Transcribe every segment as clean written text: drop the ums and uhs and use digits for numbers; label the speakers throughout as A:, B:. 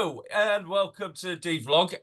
A: Hello and welcome to DeVlog.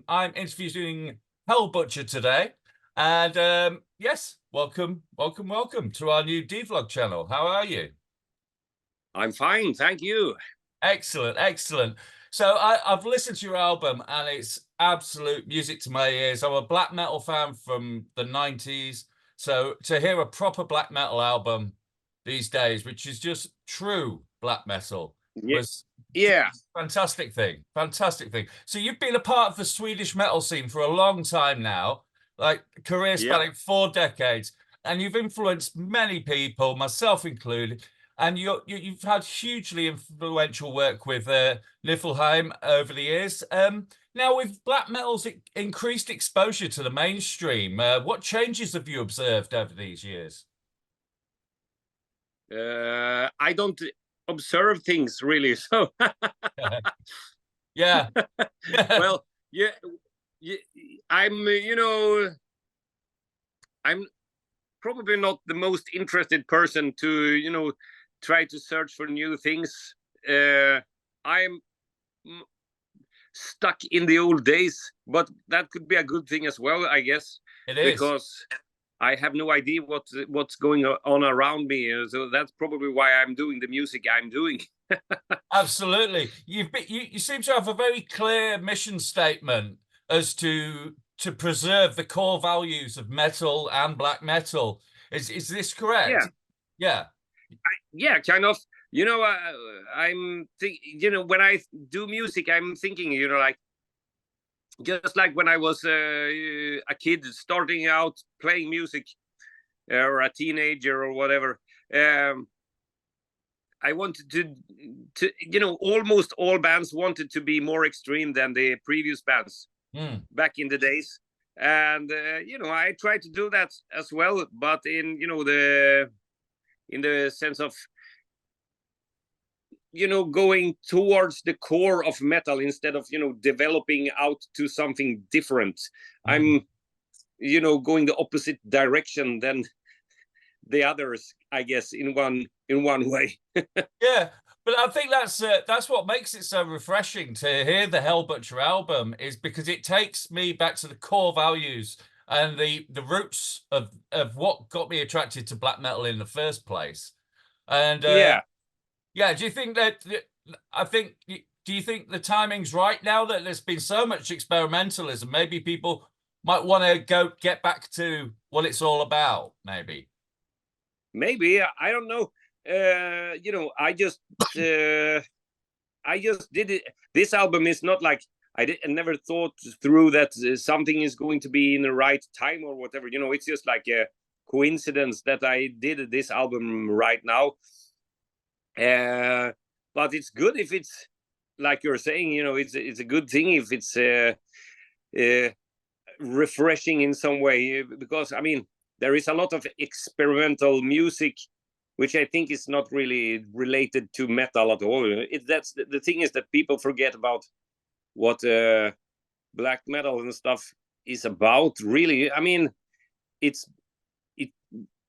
A: I'm interviewing Hellbutcher today, and yes, welcome to our new DeVlog channel. How are you?
B: I'm fine, thank you.
A: Excellent. So I've listened to your album, and it's absolute music to my ears. I'm a black metal fan from the 90s, so to hear a proper black metal album these days, which is just true black metal, was
B: Yeah.
A: fantastic thing. So you've been a part of the Swedish metal scene for a long time now, like career spanning 4 decades, and you've influenced many people, myself included. And you've had hugely influential work with Nifelheim over the years. Now, with black metal's increased exposure to the mainstream, what changes have you observed over these years?
B: I don't observe things really, so
A: yeah.
B: Well, I'm I'm probably not the most interested person to try to search for new things. I'm stuck in the old days, but that could be a good thing as well, I guess.
A: It is,
B: because I have no idea what's going on around me, so that's probably why I'm doing the music I'm doing.
A: Absolutely. You seem to have a very clear mission statement as to preserve the core values of metal and black metal. Is this correct?
B: Yeah. Yeah, kind of. I'm when I do music, I'm thinking, like, just like when I was a kid starting out playing music, or a teenager or whatever. I wanted to almost all bands wanted to be more extreme than the previous bands back in the days. And I tried to do that as well, but in the sense of going towards the core of metal instead of developing out to something different. I'm going the opposite direction than the others, I guess, in one way.
A: Yeah, but I think that's what makes it so refreshing to hear the Hellbutcher album, is because it takes me back to the core values and the roots of what got me attracted to black metal in the first place. And do you think that do you think the timing's right now that there's been so much experimentalism? Maybe people might want to get back to what it's all about, maybe.
B: I don't know. I just did it. This album is not like I never thought through that something is going to be in the right time or whatever. It's just like a coincidence that I did this album right now. But it's good if it's like you're saying. It's a good thing if it's refreshing in some way, because I mean there is a lot of experimental music which I think is not really related to metal at all. That's the thing, is that people forget about what black metal and stuff is about, really. I mean, it's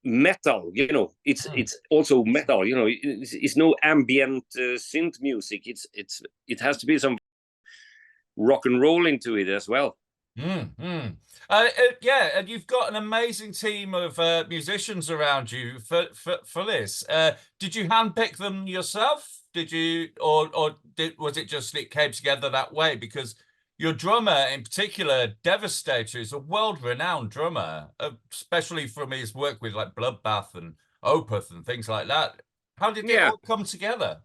B: metal, it's also metal, it's no ambient synth music. It has to be some rock and roll into it as well.
A: Yeah, and you've got an amazing team of musicians around you for this. Did you handpick them yourself? Did you, or was it just it came together that way? Because your drummer in particular, Devastator, is a world-renowned drummer, especially from his work with like Bloodbath and Opeth and things like that. How did it all come together?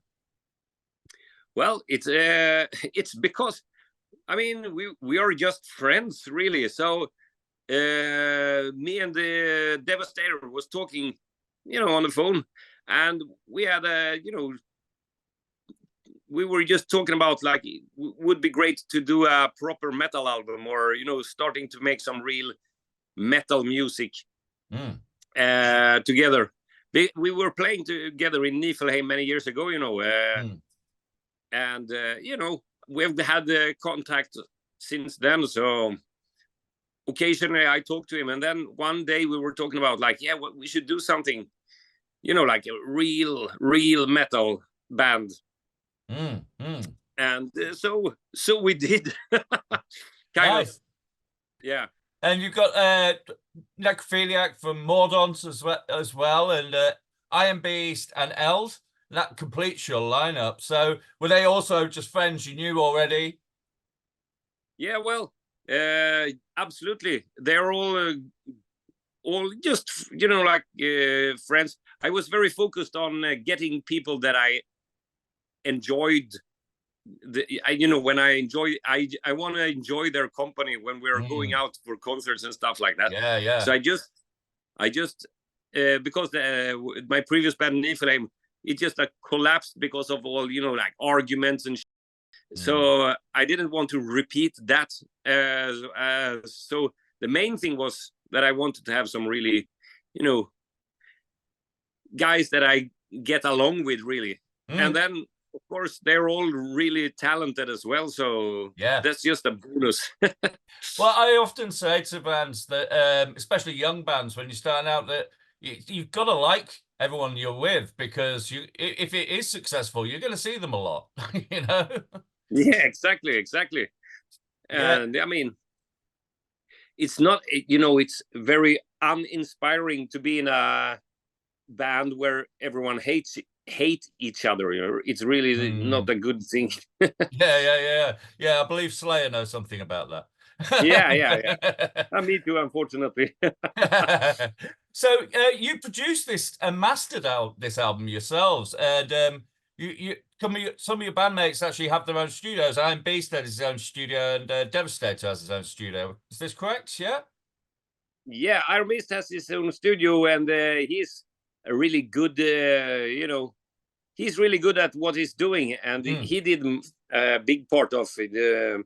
B: Well, it's because, I mean, we are just friends, really. So me and the Devastator was talking, on the phone, and we had we were just talking about, like, it would be great to do a proper metal album, or starting to make some real metal music together. We were playing together in Nifelheim many years ago, and we've had contact since then. So occasionally I talk to him, and then one day we were talking about, like, we should do something, like a real metal band. And And so we did. Kind of, yeah.
A: And you've got Necrophiliac from Mordant as well, and Iron Beast and Eld. That completes your lineup. So were they also just friends you knew already?
B: Yeah, well, absolutely. They're all just, you know, like friends. I was very focused on getting people that I enjoyed. You know, when I want to enjoy their company when we're going out for concerts and stuff like that.
A: Yeah, yeah.
B: So I just because my previous band Nifelheim, it just like collapsed because of all, you know, like arguments and so I didn't want to repeat that. So the main thing was that I wanted to have some really, you know, guys that I get along with really. And then of course they're all really talented as well, so
A: yeah,
B: that's just a bonus.
A: Well, I often say to bands that especially young bands, when you're starting out, that you've got to like everyone you're with, because if it is successful, you're going to see them a lot. You know.
B: Yeah, exactly. And I mean, it's not, you know, it's very uninspiring to be in a band where everyone hate each other. You know, it's really not a good thing.
A: Yeah. I believe Slayer knows something about that.
B: Yeah. Me too, unfortunately.
A: So you produced this and mastered out this album yourselves, and some of your bandmates actually have their own studios. Iron Beast has his own studio, and Devastator has his own studio. Is this correct? Yeah.
B: Yeah, Iron Beast has his own studio, and he's a really good, you know, he's really good at what he's doing, and he did a big part of it.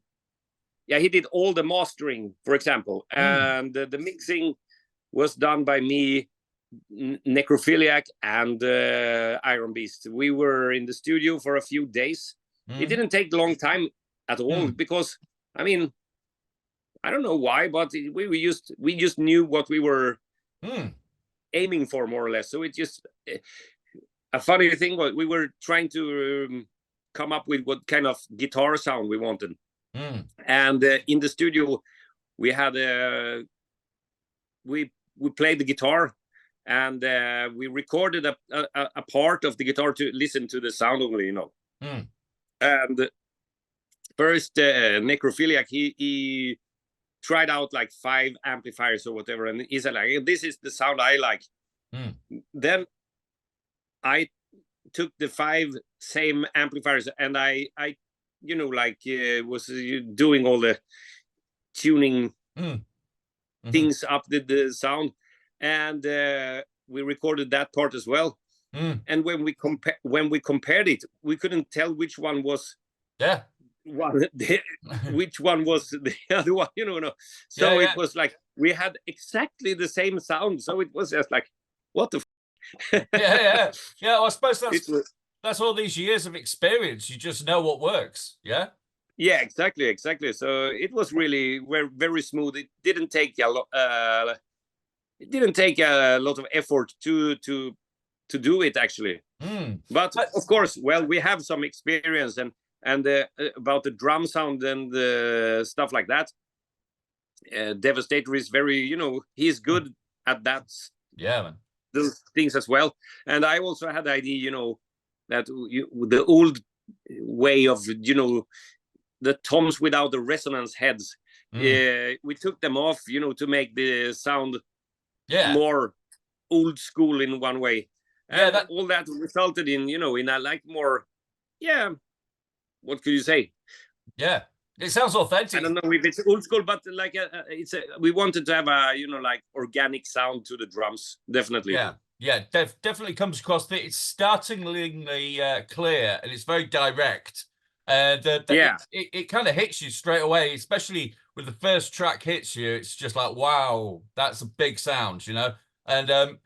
B: Yeah, he did all the mastering, for example, and the mixing was done by me, Necrophiliac, and Iron Beast. We were in the studio for a few days. It didn't take a long time at all, because I mean, I don't know why, but we just knew what we were aiming for, more or less. So it just a funny thing was we were trying to come up with what kind of guitar sound we wanted, and in the studio we had we played the guitar, and we recorded a part of the guitar to listen to the sound only, you know. And first Necrophiliac, he tried out like 5 amplifiers or whatever, and he said like, this is the sound I like. Then I took the 5 same amplifiers, and I you know, like was doing all the tuning things up the sound, and we recorded that part as well. And when we compared it, we couldn't tell which one was which one was the other one, you know. No. So it was like we had exactly the same sound, so it was just like, what the
A: yeah. Well, I suppose that's all these years of experience. You just know what works. Yeah,
B: exactly. So it was really very smooth. It didn't take a lot of effort to do it, actually. But of course, well, we have some experience, and about the drum sound and the stuff like that. Devastator is very, you know, he's good at that.
A: Yeah, man.
B: Those things as well. And I also had the idea, you know, that the old way of, you know, the toms without the resonance heads, we took them off, you know, to make the sound more old school in one way. And all that resulted in, you know, in a like more, what could you say?
A: Yeah, it sounds authentic.
B: I don't know if it's old school, but like we wanted to have a, you know, like organic sound to the drums, definitely.
A: Definitely comes across. It's startlingly clear, and it's very direct, and it kind of hits you straight away, especially with the first track hits you. It's just like, wow, that's a big sound, you know. And I'm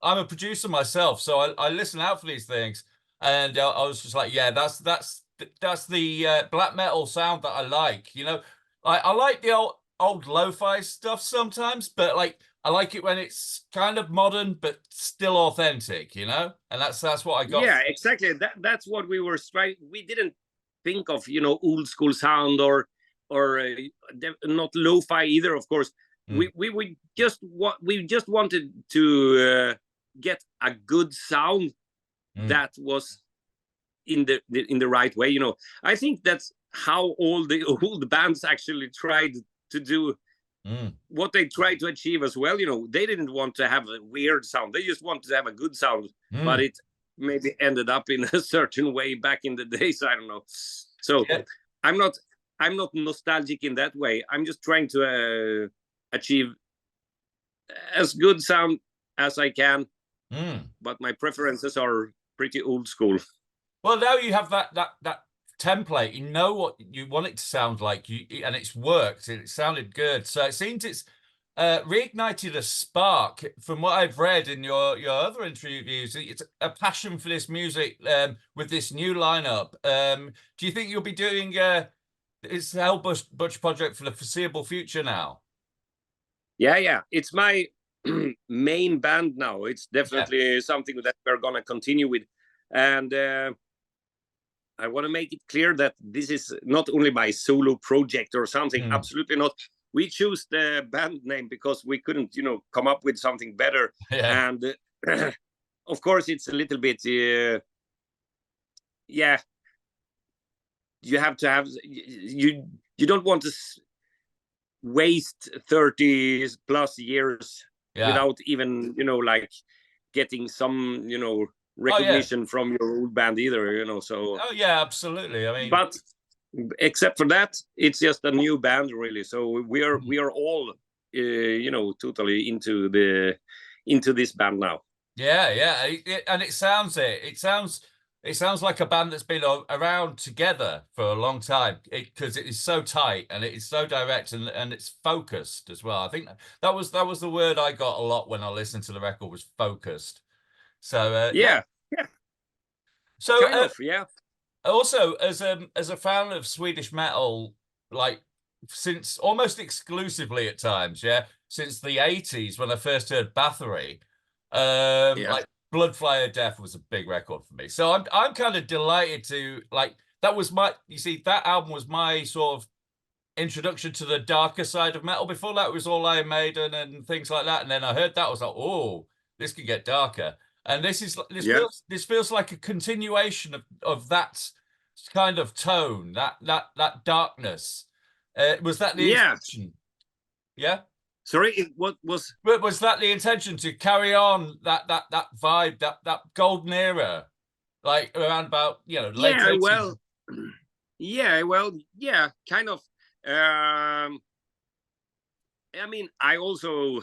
A: a producer myself, so I listen out for these things, and I was just like, yeah, that's the black metal sound that I like, you know. I like the old lo-fi stuff sometimes, but like I like it when it's kind of modern but still authentic, you know. And that's what I got.
B: Yeah, exactly. That's what we were striving. We didn't think of, you know, old school sound or not lo-fi either, of course. We just wanted to get a good sound that was in the right way, you know. I think that's how all the old bands actually tried to do what they tried to achieve as well, you know. They didn't want to have a weird sound, they just wanted to have a good sound, but it maybe ended up in a certain way back in the days, I don't know. So I'm not nostalgic in that way. I'm just trying to achieve as good sound as I can, but my preferences are pretty old school.
A: Well, now you have that template. You know what you want it to sound like, and it's worked. It sounded good. So it seems it's reignited a spark. From what I've read in your other interviews, it's a passion for this music with this new lineup. Do you think you'll be doing this Hellbutcher project for the foreseeable future now?
B: Yeah, it's my main band now. It's definitely something that we're gonna continue with, and I want to make it clear that this is not only my solo project or something. Absolutely not. We chose the band name because we couldn't, you know, come up with something better. And of course, it's a little bit, you have to have, you don't want to waste 30 plus years without even, you know, like getting some, you know, recognition from your old band either, you know. So
A: absolutely. I mean,
B: but except for that, it's just a new band, really. So we are all you know, totally into this band now.
A: And it sounds like a band that's been around together for a long time, because it is so tight and it is so direct and it's focused as well. I think that was the word I got a lot when I listened to the record, was focused. So So
B: kind of,
A: also, as a fan of Swedish metal, like since almost exclusively at times, since the 80s when I first heard Bathory, like Bloodflyer Death was a big record for me. So I'm kind of delighted to, like, that was that album was my sort of introduction to the darker side of metal. Before that, it was all Iron Maiden and things like that. And then I heard that, I was like, oh, this could get darker. And this feels like a continuation of that kind of tone, that darkness. Was that the intention? Yeah.
B: Sorry, what was?
A: Was that the intention, to carry on that vibe, that golden era, like around about, you know, late 80s?
B: Kind of. I mean, I also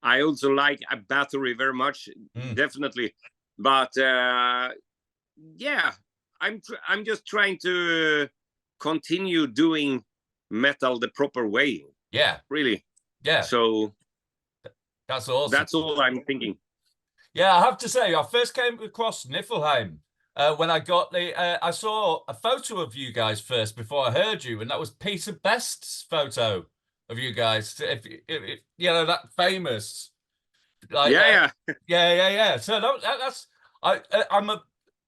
B: like a Bathory very much, definitely. But I'm just trying to continue doing metal the proper way.
A: Yeah,
B: really.
A: Yeah.
B: So
A: that's awesome.
B: That's all I'm thinking.
A: Yeah, I have to say, I first came across Nifelheim when I got I saw a photo of you guys first before I heard you, and that was Peter Best's photo of you guys. If you know, that famous, like, yeah. So that's I'm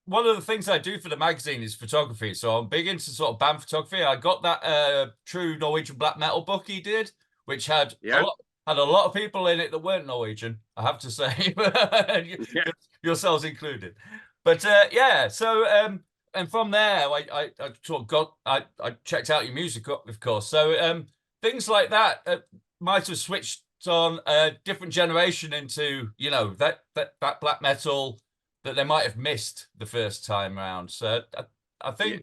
A: one of the things I do for the magazine is photography, so I'm big into sort of band photography. I got that True Norwegian Black Metal book he did, which had a lot of people in it that weren't Norwegian, I have to say, yourselves included. But so and from there, I sort of I checked out your music, of course. So things like that might have switched on a different generation into, you know, that black metal that they might have missed the first time around. So I think,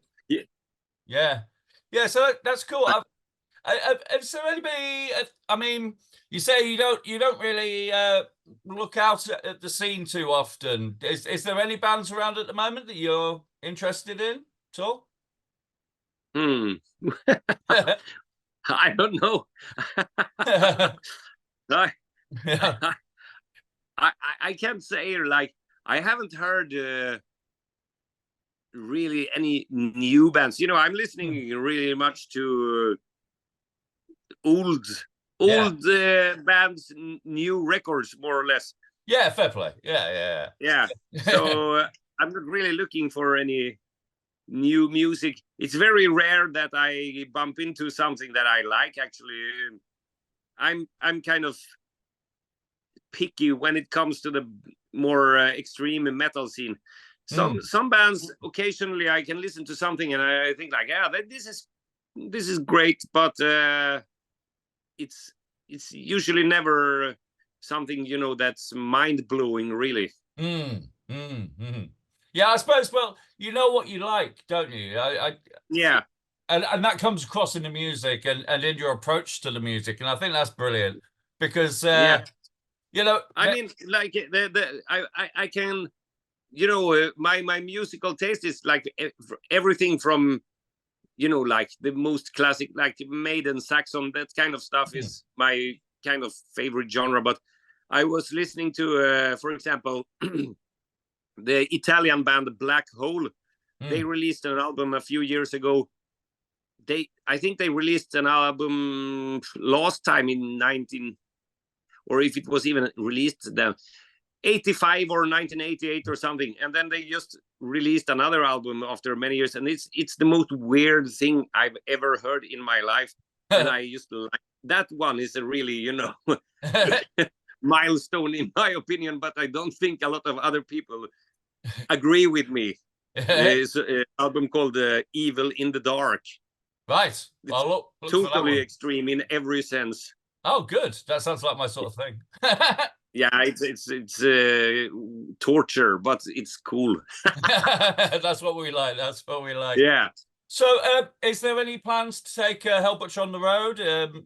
A: so that's cool. Is there anybody? I mean, you say you don't really look out at the scene too often. Is there any bands around at the moment that you're interested in at all?
B: I don't know. I can't say, like, I haven't heard really any new bands. You know, I'm listening really much to old bands, new records, more or less.
A: Yeah, fair play. Yeah.
B: So I'm not really looking for any new music. It's very rare that I bump into something that I like. Actually, I'm kind of picky when it comes to the more extreme metal scene. Some bands occasionally I can listen to something and I think like, yeah, this is great, but it's usually never something, you know, that's mind blowing, really.
A: Yeah, I suppose. Well, you know what you like, don't you?
B: Yeah,
A: and that comes across in the music and in your approach to the music, and I think that's brilliant because
B: yeah.
A: you know,
B: I mean, like I can, you know, my musical taste is like everything from, you know, like the most classic, like Maiden, Saxon, that kind of stuff is my kind of favorite genre. But I was listening to, for example, the Italian band Black Hole. They released an album a few years ago. I think they released an album last time in 19, or if it was even released then 85 or 1988 or something, and then they just released another album after many years, and it's the most weird thing I've ever heard in my life. And I used to like that one. Is a really, you know, milestone in my opinion, but I don't think a lot of other people agree with me. There's an album called Evil in the Dark.
A: Right. Well, look
B: totally extreme in every sense.
A: Oh, good. That sounds like my sort of thing.
B: Yeah, it's torture, but it's cool.
A: That's what we like. That's what we like.
B: Yeah.
A: So, is there any plans to take Hellbutcher on the road?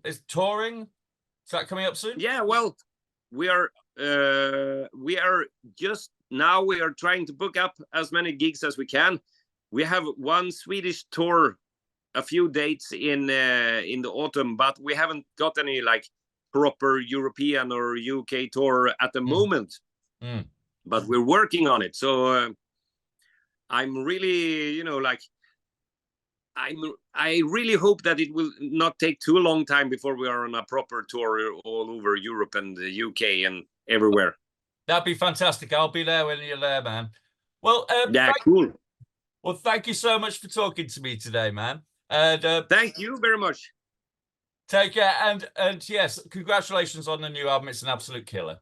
A: Is touring? Is that coming up soon?
B: Yeah. Well, we are just now. We are trying to book up as many gigs as we can. We have one Swedish tour, a few dates in the autumn, but we haven't got any like proper European or UK tour at the moment. But we're working on it. So I'm really, you know, like I really hope that it will not take too long time before we are on a proper tour all over Europe and the UK and everywhere.
A: That'd be fantastic. I'll be there when you're there, man. Well,
B: yeah, cool.
A: Well, thank you so much for talking to me today, man. And
B: thank you very much.
A: Take care, and yes, congratulations on the new album. It's an absolute killer.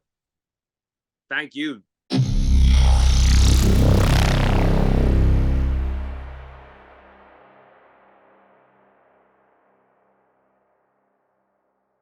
B: Thank you.